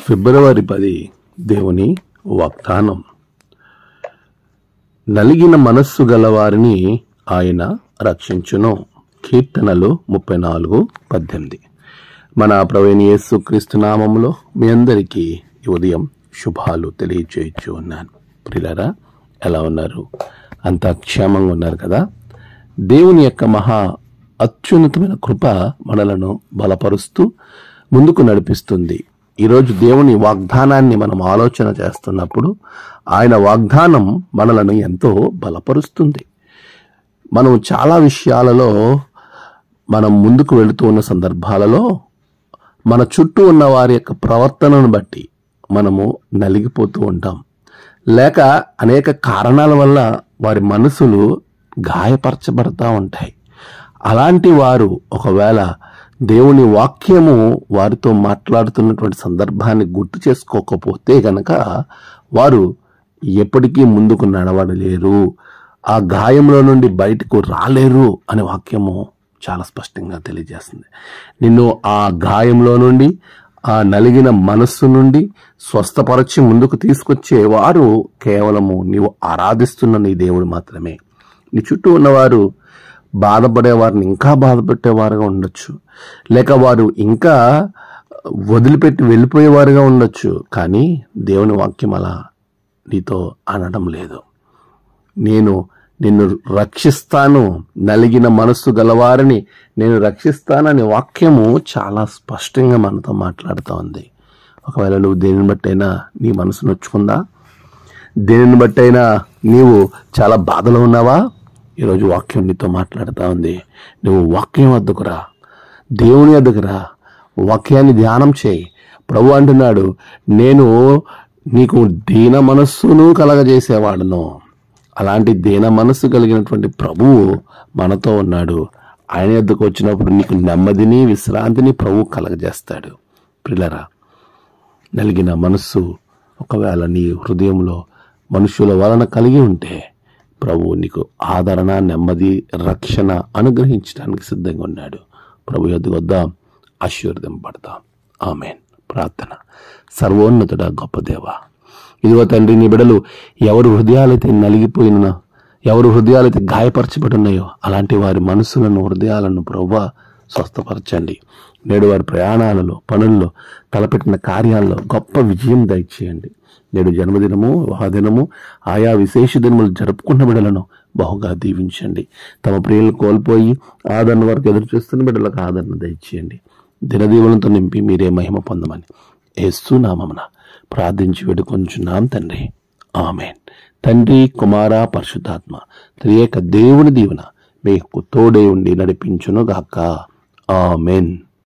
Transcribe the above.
ఫిబ్రవరి 10 దేవుని వాగ్దానం. నలిగిన మనస్సు గలవారిని ఆయన రక్షించును. కీర్తనలు 34:18. మన ప్రభువైన యేసుక్రీస్తు నామములో మీ అందరికీ ఈ ఉదయం శుభాలు తెలియజేయచ్చు ఉన్నాను. ప్రియులారా, ఎలా ఉన్నారు? అంతా క్షేమంగా ఉన్నారు కదా? దేవుని యొక్క మహా అత్యున్నతమైన కృప మనలను బలపరుస్తూ ముందుకు నడిపిస్తుంది. ఈరోజు దేవుని వాగ్దానాన్ని మనం ఆలోచన చేస్తున్నప్పుడు ఆయన వాగ్దానం మనలను ఎంతో బలపరుస్తుంది. మనం చాలా విషయాలలో మనం ముందుకు వెళుతూ ఉన్న సందర్భాలలో మన చుట్టూ ఉన్న వారి యొక్క ప్రవర్తనను బట్టి మనము నలిగిపోతూ ఉంటాం. లేక అనేక కారణాల వల్ల వారి మనసులు గాయపరచబడతా ఉంటాయి. అలాంటి వారు ఒకవేళ దేవుని వాక్యము వారితో మాట్లాడుతున్నటువంటి సందర్భాన్ని గుర్తు చేసుకోకపోతే గనక వారు ఎప్పటికీ ముందుకు నడవడలేరు, ఆ గాయంలో నుండి బయటకు రాలేరు అనే వాక్యము చాలా స్పష్టంగా తెలియజేస్తుంది. నిన్ను ఆ గాయంలో నుండి, ఆ నలిగిన మనస్సు నుండి స్వస్థపరచి ముందుకు తీసుకొచ్చేవారు కేవలము నీవు ఆరాధిస్తున్న నీ దేవుడు మాత్రమే. నీ చుట్టూ ఉన్నవారు బాధపడే వారిని ఇంకా బాధపెట్టేవారుగా ఉండొచ్చు, లేక వారు ఇంకా వదిలిపెట్టి వెళ్ళిపోయేవారుగా ఉండొచ్చు. కానీ దేవుని వాక్యం అలా నీతో అనడం లేదు. నేను నిన్ను రక్షిస్తాను, నలిగిన మనస్సు గలవారిని నేను రక్షిస్తానని వాక్యము చాలా స్పష్టంగా మనతో మాట్లాడుతూ ఉంది. ఒకవేళ నువ్వు దేనిని బట్టైనా నీ మనసు నొచ్చుకుందా? దేనిని బట్టైనా నీవు చాలా బాధలో ఉన్నావా? ఈరోజు వాక్యం నీతో మాట్లాడుతూ ఉంది. నువ్వు వాక్యం వద్దకు రా, దేవుని వద్దకు రా, వాక్యాన్ని ధ్యానం చేయి. ప్రభు అంటున్నాడు, నేను నీకు దీన మనస్సును కలగజేసేవాడును. అలాంటి దీన మనస్సు కలిగినటువంటి ప్రభువు మనతో ఉన్నాడు. ఆయన వద్దకు వచ్చినప్పుడు నీకు నెమ్మదిని విశ్రాంతిని ప్రభువు కలగజేస్తాడు. ప్రియులారా, నలిగిన మనస్సు ఒకవేళ నీ హృదయంలో మనుషుల వలన కలిగి ఉంటే ప్రభు నీకు ఆదరణ, నెమ్మది, రక్షణ అనుగ్రహించడానికి సిద్ధంగా ఉన్నాడు. ప్రభు యొద్దకు వద్దాం, ఆశీర్వదింపబడతాం. ఆమేన్. ప్రార్థన. సర్వోన్నతుడా, గొప్ప దేవా, ఇదిగో తండ్రి, నీ బిడ్డలు ఎవరు హృదయాలైతే నలిగిపోయిన, ఎవరు హృదయాలైతే గాయపరచబడి ఉన్నాయో అలాంటి వారి మనసులను, హృదయాలను ప్రభువా స్వస్థపరచండి. నేడు వారి ప్రయాణాలలో, పనుల్లో, తలపెట్టిన కార్యాల్లో గొప్ప విజయం దయచేయండి. నేడు జన్మదినము, వివాహదినము, ఆయా విశేష దినములు జరుపుకున్న బిడ్డలను బహుగా దీవించండి. తమ ప్రియులను కోల్పోయి ఆదరణ వరకు ఎదురు చూస్తున్న బిడ్డలకు ఆదరణ దయచేయండి. దినదీవులతో నింపి మీరే మహిమ పొందమని యేసు నామమున ప్రార్థించి వేడుకొంచున్నాం తండ్రి. ఆమేన్. తండ్రి, కుమార, పరిశుద్ధాత్మ త్రియేక దేవుని దీవెన మీకు తోడే ఉండి నడిపించును గాక. ఆమేన్.